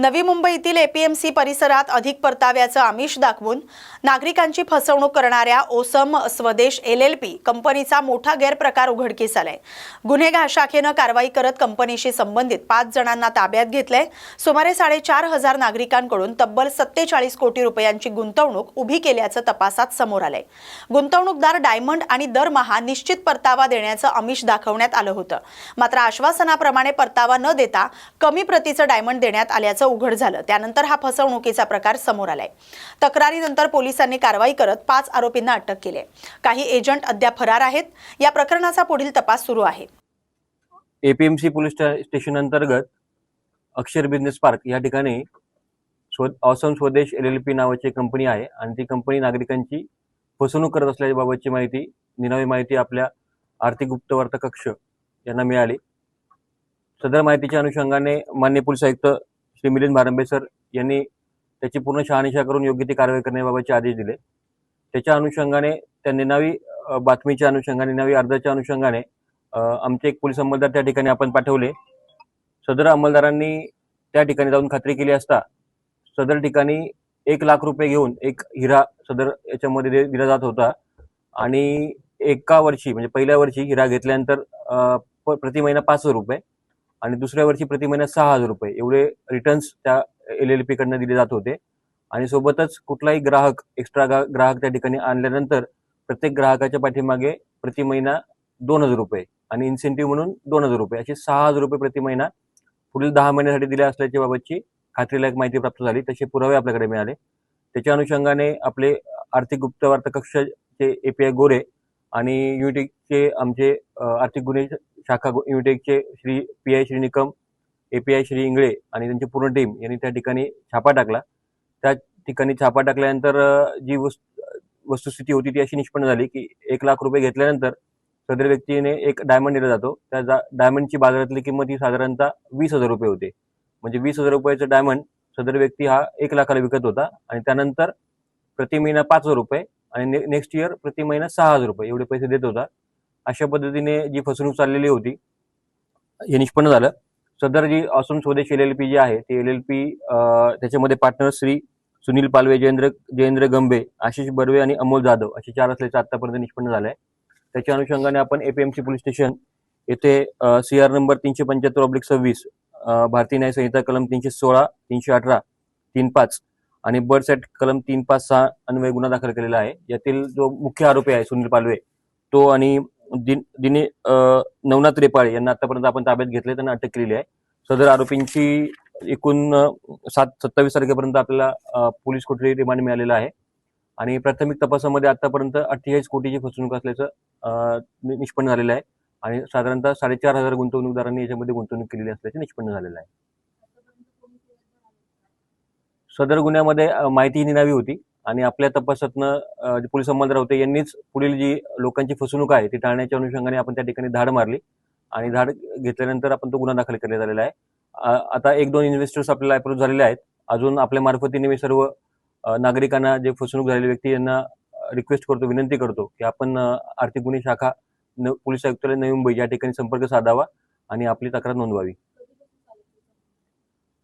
नवी मुंबईतील एपीएमसी परिसरात अधिक परताव्याचं आमिष दाखवून नागरिकांची फसवणूक करणाऱ्या ओसम स्वदेश एलएलपी कंपनीचा मोठा गैरप्रकार उघडकीस आलाय। गुन्हेगार शाखेनं कारवाई करत कंपनीशी संबंधित 5 जणांना ताब्यात घेतलंय। सुमारे 4,500 नागरिकांकडून तब्बल 47 कोटी रुपयांची गुंतवणूक उभी केल्याचं तपासात समोर आलंय। गुंतवणूकदार डायमंड आणि दरमहा निश्चित परतावा देण्याचं आमिष दाखवण्यात आलं होतं, मात्र आश्वासनाप्रमाणे परतावा न देता कमी प्रतीचं डायमंड देण्यात आल्याचं उघड झालं। त्यानंतर हा फसवणुकीचा प्रकार समोर आलाय। तक्रारीनंतर पोलिसांनी कारवाई करत 5 आरोपींना अटक केली। काही एजंट अद्याप फरार आहेत। या प्रकरणाचा पुढील तपास सुरू आहे। एपीएमसी पोलीस स्टेशन अंतर्गत अक्षर बिझनेस पार्क या ठिकाणी ऑसम स्वदेश एलएलपी नावाची कंपनी आहे आणि ती कंपनी नागरिकांची फसवणूक करत असल्याबाबतची माहिती निनावी माहिती आपल्या आर्थिक गुप्तवार्ता कक्ष यांना मिळाली। सदर माहितीच्या अनुषंगाने माननीय पोलीस आयुक्त श्री मिलिंद भारंबे सर यांनी त्याची पूर्ण शहानिशा करून योग्य ती कारवाई करण्याबाबतचे आदेश दिले। त्याच्या अनुषंगाने त्या निनावी बातमीच्या अनुषंगाने निनावी अर्जाच्या अनुषंगाने आमचे एक पोलीस अंमलदार त्या ठिकाणी आपण पाठवले। सदर अंमलदारांनी त्या ठिकाणी जाऊन खात्री केली असता सदर ठिकाणी 1 लाख रुपये घेऊन एक हिरा सदर याच्यामध्ये दिला जात होता आणि एका वर्षी म्हणजे पहिल्या वर्षी हिरा घेतल्यानंतर प्रति महिना 500 रुपये आणि दुसऱ्या वर्षी प्रति महिना 6,000 रुपये एवढे रिटर्न्स त्या एलएलपी कडनं दिले जात होते आणि सोबतच कुठलाही ग्राहक एक्स्ट्रा ग्राहक त्या ठिकाणी आणल्यानंतर प्रत्येक ग्राहकाच्या पाठीमागे प्रति महिना 2,000 रुपये आणि इन्सेंटिव्ह म्हणून 2,000 रुपये असे 6,000 रुपये प्रति महिना पुढील 10 महिन्यासाठी दिले असल्याच्या बाबतची खात्रीलायक माहिती प्राप्त झाली। तसे पुरावे आपल्याकडे मिळाले। त्याच्या अनुषंगाने आपले आर्थिक गुप्तवार्ता कक्षाचे एपीआय गोरे आणि युनिटेकचे आमचे आर्थिक गुन्हे शाखा युनिटेकचे श्री पीआय श्री निकम, एपीआय श्री इंगळे आणि त्यांची पूर्ण टीम यांनी त्या ठिकाणी छापा टाकला। त्या ठिकाणी छापा टाकल्यानंतर जी वस्तुस्थिती होती ती अशी निष्पन्न झाली की 1 लाख रुपये घेतल्यानंतर सदर व्यक्तीने एक डायमंड दिला जातो। त्या डायमंडची बाजारातली किंमत ही साधारणतः 20,000 रुपये होते। म्हणजे 20,000 रुपयाचं डायमंड सदर व्यक्ती हा 1 लाखाला विकत होता आणि त्यानंतर प्रति महिना 5,000 रुपये आणि नेक्स्ट इयर प्रति महिना 6,000 रुपये एवढे पैसे देत होता। अशा पद्धतीने जी फसवणूक चाललेली होती हे निष्पन्न झालं। सदर जी ऑसम स्वदेश एलएलपी जी आहे ती एलएलपी त्याच्यामध्ये पार्टनर श्री सुनील पालवे, जयेंद्र गंबे, आशिष बर्वे आणि अमोल जाधव असे 4 असल्याचं आतापर्यंत निष्पन्न झालंय। त्याच्या अनुषंगाने आपण एपीएमसी पोलीस स्टेशन येथे सीआर नंबर 375/26 भारतीय न्याय संहिता कलम 316, 318, 35 आणि बर्ड्स ऍक्ट कलम 356 अन्वये गुन्हा दाखल केलेला आहे। यातील जो मुख्य आरोपी आहे सुनील पालवे तो आणि दिने नवनाथ रेपाळे यांना आतापर्यंत आपण ताब्यात घेतले, त्यांना अटक केलेली आहे। सदर आरोपींची एकूण 27 तारखेपर्यंत आपल्याला पोलीस कोठडी रिमांड मिळालेला आहे आणि प्राथमिक तपासामध्ये आतापर्यंत 48 कोटीची फसवणूक असल्याचं निष्पन्न झालेलं आहे आणि साधारणतः 4,500 गुंतवणूकदारांनी याच्यामध्ये गुंतवणूक केलेली असल्याचे निष्पन्न झालेलं आहे। सदर गुन्ह्यामध्ये माहिती निनावी होती आणि आपल्या तपासातनं जे पोलीस अंमलदार होते यांनीच पुढील जी लोकांची फसवणूक आहे ती टाळण्याच्या अनुषंगाने आपण त्या ठिकाणी धाड मारली आणि धाड घेतल्यानंतर आपण तो गुन्हा दाखल करण्यात आलेला आहे। आता 1-2 इन्व्हेस्टर्स आपल्याला अप्रोच झालेले आहेत। अजून आपल्या मार्फतीने मी सर्व नागरिकांना जे फसवणूक झालेले व्यक्ती यांना रिक्वेस्ट करतो, विनंती करतो की आपण आर्थिक गुन्हे शाखा पोलीस आयुक्तालय नवी मुंबई या ठिकाणी संपर्क साधावा आणि आपली तक्रार नोंदवावी।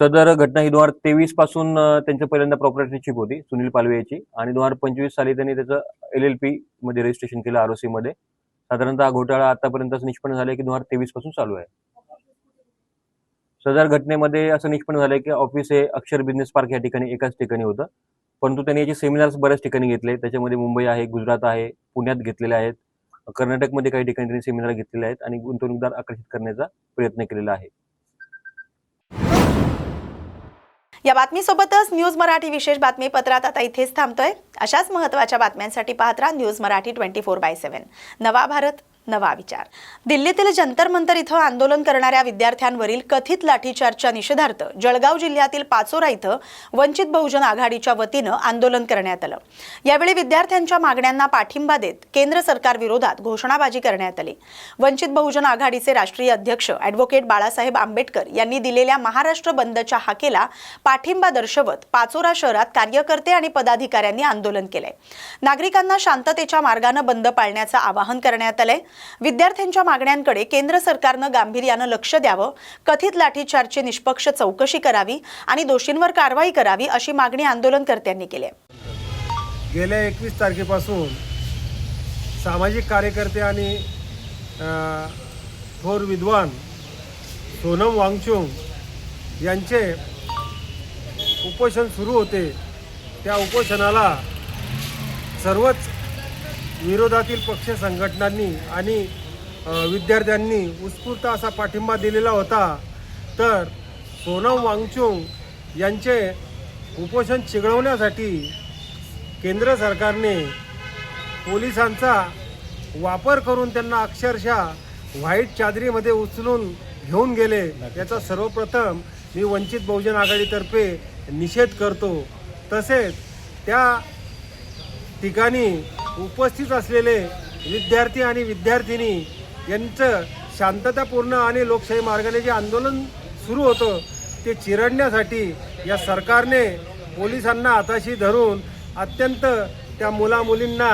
सदर घटना ही 2023 पासून त्यांच्या पहिल्यांदा प्रॉपर्टीशिप होती सुनील पालवे याची आणि 2025 साली त्यांनी त्याचं एलएलपी मध्ये रजिस्ट्रेशन केलं आरओसी मध्ये। साधारणतः हा घोटाळा आतापर्यंत निष्पन्न झालाय की 2023 पासून चालू आहे। सदर घटनेमध्ये असं निष्पन्न झालंय की ऑफिस हे अक्षर बिझनेस पार्क या ठिकाणी एकाच ठिकाणी होतं, परंतु त्यांनी याचे सेमिनार्स बऱ्याच ठिकाणी घेतले। त्याच्यामध्ये मुंबई आहे, गुजरात आहे, पुण्यात घेतलेले आहेत, कर्नाटकमध्ये काही ठिकाणी त्यांनी सेमिनार घेतलेले आहेत आणि गुंतवणूकदार आकर्षित करण्याचा प्रयत्न केलेला आहे। या बातमीसोबतच न्यूज मराठी विशेष बातमीपत्रात आता इथेच थांबतोय। अशाच महत्त्वाच्या बातम्यांसाठी पाहत राहा न्यूज मराठी 24/7। नवा भारत, नवा विचार। दिल्लीतील जंतर मंतर इथं आंदोलन करणाऱ्या विद्यार्थ्यांवरील कथित लाठीचार्जच्या निषेधार्थ जळगाव जिल्ह्यातील पाचोरा इथं वंचित बहुजन आघाडीच्या वतीनं आंदोलन करण्यात आलं। यावेळी विद्यार्थ्यांच्या मागण्यांना पाठिंबा देत केंद्र सरकार विरोधात घोषणाबाजी करण्यात आली। वंचित बहुजन आघाडीचे राष्ट्रीय अध्यक्ष ॲडव्होकेट बाळासाहेब आंबेडकर यांनी दिलेल्या महाराष्ट्र बंदच्या हाकेला पाठिंबा दर्शवत पाचोरा शहरात कार्यकर्ते आणि पदाधिकाऱ्यांनी आंदोलन केलंय। नागरिकांना शांततेच्या मार्गाने बंद पाळण्याचं आवाहन करण्यात आलंय। विद्यार्थ्यांच्या मागण्यांकडे केंद्र सरकारनं गांभीर्यानं लक्ष द्यावं, कथित लाठीचार्जची निष्पक्ष चौकशी करावी आणि दोषींवर कारवाई करावी अशी मागणी आंदोलनकर्त्यांनी केली आहे। गेल्या 21 तारखेपासून सामाजिक कार्यकर्ते आणि थोर विद्वान सोनम वांगचुक यांचे उपोषण सुरू होते। त्या उपोषणाला सर्वच विरोधातील पक्ष संघटनांनी आणि विद्यार्थ्यांनी उत्स्फूर्त असा पाठिंबा दिलेला होता। तर सोनम वांगचुक यांचे उपोषण चिघळवण्यासाठी केंद्र सरकारने पोलिसांचा वापर करून त्यांना अक्षरशः व्हाईट चादरीमध्ये उचलून घेऊन गेले। याचा सर्वप्रथम मी वंचित बहुजन आघाडीतर्फे निषेध करतो। तसेच त्या ठिकाणी उपस्थित असलेले विद्यार्थी आणि विद्यार्थिनी यांचं शांततापूर्ण आणि लोकशाही मार्गाने जे आंदोलन सुरू होतं ते चिरडण्यासाठी या सरकारने पोलिसांना हाताशी धरून अत्यंत त्या मुलामुलींना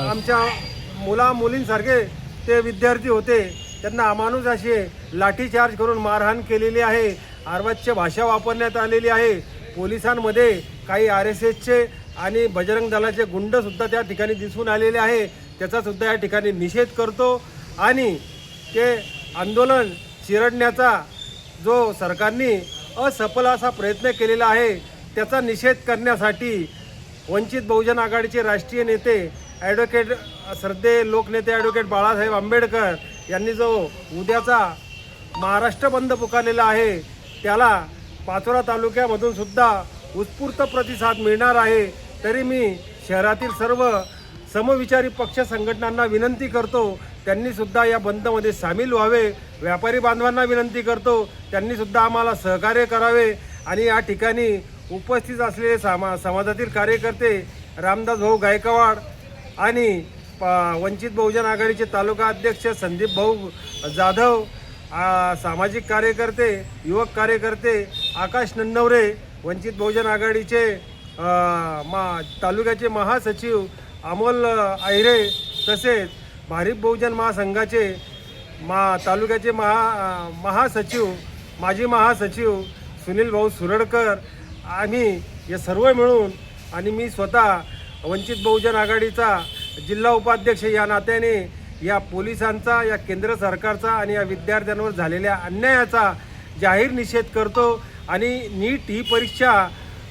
आमच्या मुलींसारखे ते विद्यार्थी होते त्यांना अमानुष असे लाठीचार्ज करून मारहाण केलेली आहे। अर्वाच्य भाषा वापरण्यात आलेली आहे। पोलिसांमध्ये काही RSSचे आणि बजरंग दलाचे गुंडसुद्धा त्या ठिकाणी दिसून आलेले आहे। त्याचासुद्धा या ठिकाणी निषेध करतो आणि ते आंदोलन चिरडण्याचा जो सरकारने असफल असा प्रयत्न केलेला आहे त्याचा निषेध करण्यासाठी वंचित बहुजन आघाडीचे राष्ट्रीय नेते ॲडव्होकेट श्रद्धेय लोकनेते ॲडव्होकेट बाळासाहेब आंबेडकर यांनी जो उद्याचा महाराष्ट्र बंद पुकारलेला आहे त्याला पाचोरा तालुक्यामधून सुद्धा उत्स्फूर्त प्रतिसाद मिळणार आहे। तरी मी शहरातील सर्व समविचारी पक्ष संघटनांना विनंती करतो त्यांनी सुद्धा या बंदमध्ये सामील व्हावे। व्यापारी बांधवांना विनंती करतो त्यांनी सुद्धा आम्हाला सहकार्य करावे आणि या ठिकाणी उपस्थित असलेले समाजातील कार्यकर्ते रामदास भाऊ गायकवाड आणि वंचित बहुजन आघाडीचे तालुका अध्यक्ष संदीप भाऊ जाधव, सामाजिक कार्यकर्ते, युवक कार्यकर्ते आकाश नन्नवरे, वंचित बहुजन आघाडीचे तालुक्याचे महासचिव अमोल आहिरे, तसेच भारिप बहुजन महासंघाचे तालुक्याचे महासचिव माजी महासचिव सुनील भाऊ सुरडकर, आम्ही हे सर्व मिळून आणि मी स्वतः वंचित बहुजन आघाडीचा जिल्हा उपाध्यक्ष या नात्याने या पोलिसांचा, या केंद्र सरकारचा आणि या विद्यार्थ्यांवर झालेल्या अन्यायाचा जाहीर निषेध करतो। आणि नीट ही परीक्षा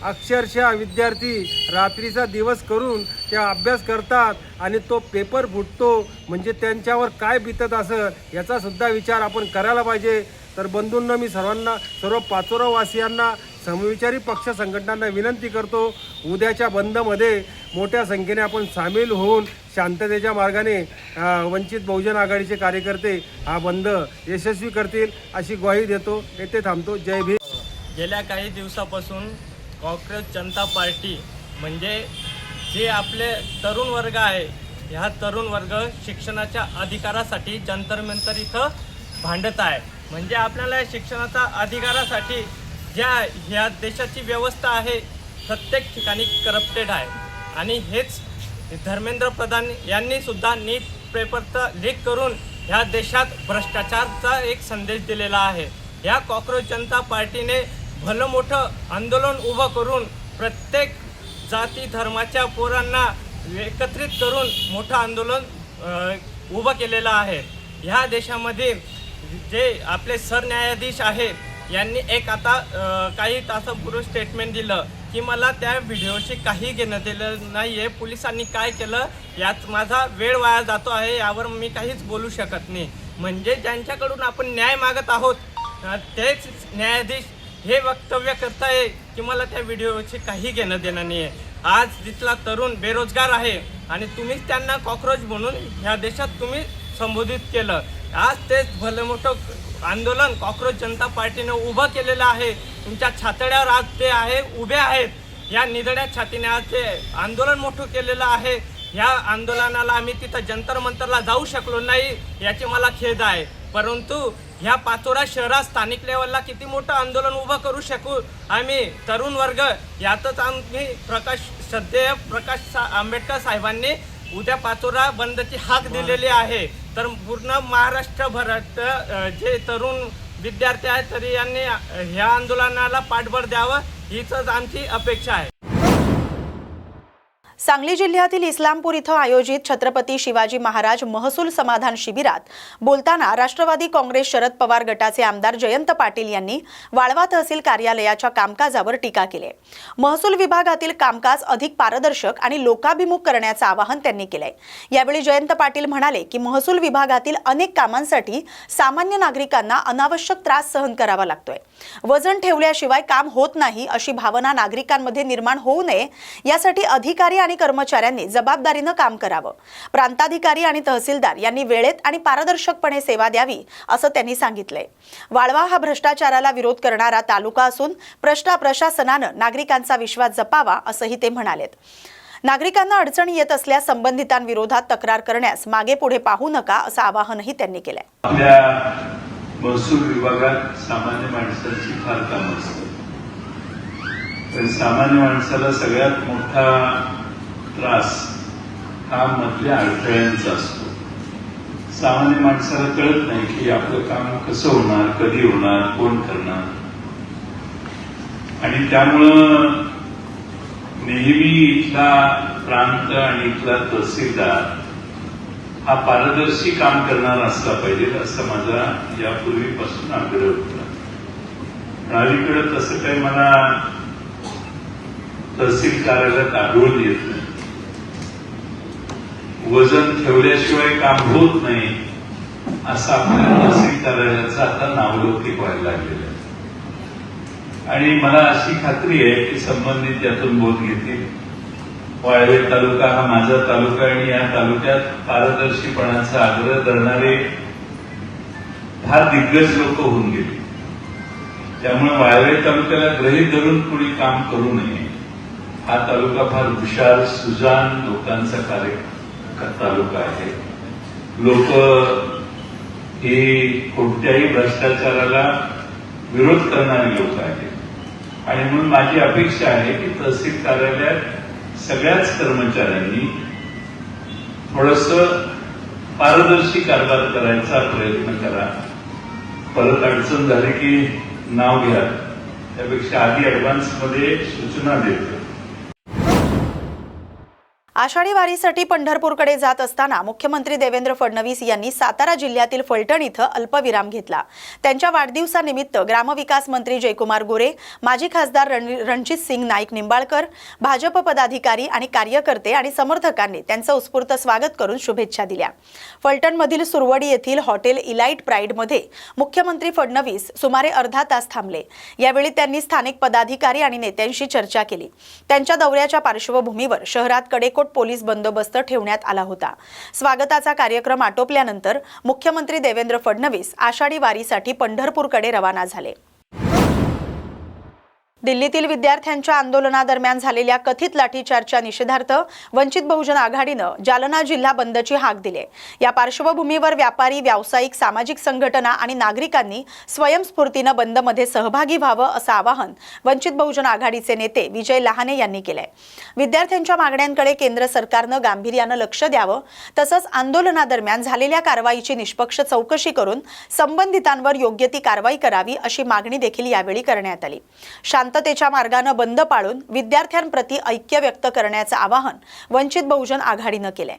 अक्षरशः विद्यार्थी रात्रीचा दिवस करून त्या अभ्यास करतात आणि तो पेपर फुटतो म्हणजे त्यांच्यावर काय बितत असं याचा सुद्धा विचार आपण करायला पाहिजे। तर बंधूंना मी सर्व पाचोरावासियांना समविचारी पक्ष संघटनांना विनंती करतो उद्याच्या बंदमध्ये मोठ्या संख्येने आपण सामील होऊन शांततेच्या मार्गाने वंचित बहुजन आघाडीचे कार्यकर्ते हा बंद यशस्वी करतील अशी ग्वाही देतो। येथे थांबतो। जय भीम। गेल्या काही दिवसापासून कॉंग्रेस जनता पार्टी म्हणजे जे आपले तरुण वर्ग आहे ह्या तरुण वर्ग शिक्षणाच्या अधिकारासाठी जंतर मंतर इथं भांडत आहे। म्हणजे आपल्याला शिक्षणाच्या अधिकारासाठी ह्या देशाची व्यवस्था आहे प्रत्येक ठिकाणी करप्टेड आहे आणि हेच धर्मेंद्र प्रधान यांनी सुद्धा नीट पेपरचा लीक करून ह्या देशात भ्रष्टाचाराचा एक संदेश दिलेला आहे। या कॉंग्रेस जनता पार्टीने भलं मोठं आंदोलन उभं करून प्रत्येक जाती धर्माच्या पोरांना एकत्रित करून मोठं आंदोलन उभं केलेलं आहे। ह्या देशामध्ये जे आपले सरन्यायाधीश आहेत यांनी एक आता काही तासापूर्वी स्टेटमेंट दिलं की मला त्या व्हिडिओशी काही घेणं दिलं नाही आहे, पोलिसांनी काय केलं यात माझा वेळ वाया जातो आहे, यावर मी काहीच बोलू शकत नाही। म्हणजे ज्यांच्याकडून आपण न्याय मागत आहोत तेच न्यायाधीश हे वक्तव्य करताय की मला त्या व्हिडिओची काही घेणं देणं नाही आहे। आज तिथला तरुण बेरोजगार आहे आणि तुम्हीच त्यांना कॉक्रोच म्हणून ह्या देशात तुम्ही संबोधित केलं। आज तेच भलं मोठं आंदोलन कॉंग्रेस जनता पार्टीने उभं केलेलं आहे। तुमच्या छातड्यावर आज ते आहे उभे आहेत। या निधड्या छातीने आज ते आंदोलन मोठं केलेलं आहे। या आंदोलनाला आम्ही तिथं जंतर मंतरला जाऊ शकलो नाही याची मला खेद आहे, परंतु ह्या पाचोरा शहरात स्थानिक लेवलला किती मोठं आंदोलन उभं करू शकू आम्ही तरुण वर्ग यातच आम्ही श्रद्धेय प्रकाश आंबेडकर साहेबांनी उद्या पाचोरा बंदची हाक दिलेली आहे, तर पूर्ण महाराष्ट्रभरात जे तरुण विद्यार्थी आहेत तरी यांनी ह्या आंदोलनाला पाठबळ द्यावं हीच आमची अपेक्षा आहे. सांगली जिल्ह्यातील इस्लामपूर इथं आयोजित छत्रपती शिवाजी महाराज महसूल समाधान शिबिरात बोलताना राष्ट्रवादी काँग्रेस शरद पवार गटाचे आमदार जयंत पाटील यांनी वाळवा तहसील कार्यालयाच्या कामकाजावर टीका केली. महसूल विभागातील कामकाज अधिक पारदर्शक आणि लोकाभिमुख करण्याचं आवाहन त्यांनी केलंय. यावेळी जयंत पाटील म्हणाले की महसूल विभागातील अनेक कामांसाठी सामान्य नागरिकांना अनावश्यक त्रास सहन करावा लागतोय. वजन ठेवल्याशिवाय काम होत नाही अशी भावना नागरिकांमध्ये निर्माण होऊ नये यासाठी अधिकारी आणि कर्मचाऱ्यांनी जबाबदारीनं काम करावं. प्रांताधिकारी आणि तहसीलदार यांनी वेळेत आणि पारदर्शकपणे सेवा द्यावी असं त्यांनी सांगितलंय. वाळवा हा भ्रष्टाचाराला विरोध करणारा तालुका असून प्रशासनानं नागरिकांचा विश्वास जपावा असंही ते म्हणालेत. नागरिकांना अडचणी येत असल्यास संबंधितांविरोधात तक्रार करण्यास मागे पुढे पाहू नका असं आवाहनही त्यांनी केलंय. आपल्या महसूल विभागात सामान्य माणसाची फार कामं असतात. पण सामान्य माणसाला सगळ्यात मोठा त्रास हा मधल्या अडथळ्यांचा असतो. सामान्य माणसाला कळत नाही की आपलं काम कसं होणार, कधी होणार, कोण करणार. आणि त्यामुळं नेहमी इथला प्रांत आणि इथला तहसीलदार हा पारदर्शी काम करणारा असला पाहिजे असं माझा यापूर्वीपासून आग्रह होता. पण अलीकडे तसं काही मला तहसील कार्यालयात आढळून येत नाही. वजन ठेवल्याशिवाय काम होत नाही असं आपल्या तहसील कार्यालयाचं आता नावलौकिक व्हायला लागलेलं आहे. आणि मला अशी खात्री आहे की संबंधित यातून बोध घेतील. वाळवे तालुका हा माझा तालुका आणि या तालुक्यात पारदर्शीपणाचा आग्रह धरणारे फार दिग्गज लोक होऊन गेले. त्यामुळे वाळवे तालुक्याला गृहीत धरून कुणी काम करू नये. हा तालुका फार विशाल सुजान लोकांचा तालुका आहे. लोक ही कोणत्याही भ्रष्टाचाराला विरोध करणारी लोक आहेत. आणि म्हणून माझी अपेक्षा आहे की तहसील कार्यालयात सगळ्याच कर्मचाऱ्यांनी थोडंसं पारदर्शी कारभार करायचा प्रयत्न करा. परत अडचण झाली की नाव घ्या, त्यापेक्षा आधी ऍडव्हान्समध्ये सूचना देतो. आषाढी वारीसाठी पंढरपूरकडे जात असताना मुख्यमंत्री देवेंद्र फडणवीस यांनी सातारा जिल्ह्यातील फलटण इथं अल्पविराम घेतला. त्यांच्या वाढदिवसानिमित्त ग्रामविकास मंत्री जयकुमार गोरे, माजी खासदार रणजित सिंग नाईक निंबाळकर, भाजप पदाधिकारी आणि कार्यकर्ते आणि समर्थकांनी त्यांचं उत्स्फूर्त स्वागत करून शुभेच्छा दिल्या. फलटणमधील सुरवडी येथील हॉटेल इलाइट प्राईडमध्ये मुख्यमंत्री फडणवीस सुमारे अर्धा तास थांबले. यावेळी त्यांनी स्थानिक पदाधिकारी आणि नेत्यांशी चर्चा केली. त्यांच्या दौऱ्याच्या पार्श्वभूमीवर शहरात कडेकोट पोलीस बंदोबस्त ठेवण्यात आला होता. स्वागताचा कार्यक्रम आटोपल्यानंतर मुख्यमंत्री देवेंद्र फडणवीस आषाढी वारीसाठी पंढरपूरकडे रवाना झाले. दिल्लीतील विद्यार्थ्यांच्या आंदोलनादरम्यान झालेल्या कथित लाठीचार्जच्या निषेधार्थ वंचित बहुजन आघाडीनं जालना जिल्हा बंदची हाक दिली. या पार्श्वभूमीवर व्यापारी, व्यावसायिक, सामाजिक संघटना आणि नागरिकांनी स्वयंस्फूर्तीनं बंदमध्ये सहभागी व्हावं असं आवाहन वंचित बहुजन आघाडीचे नेते विजय लहाने यांनी केलंय. विद्यार्थ्यांच्या मागण्यांकडे केंद्र सरकारनं गांभीर्यानं लक्ष द्यावं, तसंच आंदोलनादरम्यान झालेल्या कारवाईची निष्पक्ष चौकशी करून संबंधितांवर योग्य ती कारवाई करावी अशी मागणी देखील यावेळी करण्यात आली. शांततेच्या मार्गाने बंद पाळून विद्यार्थ्यांप्रती ऐक्य व्यक्त करण्याचं आवाहन वंचित बहुजन आघाडीनं केलंय.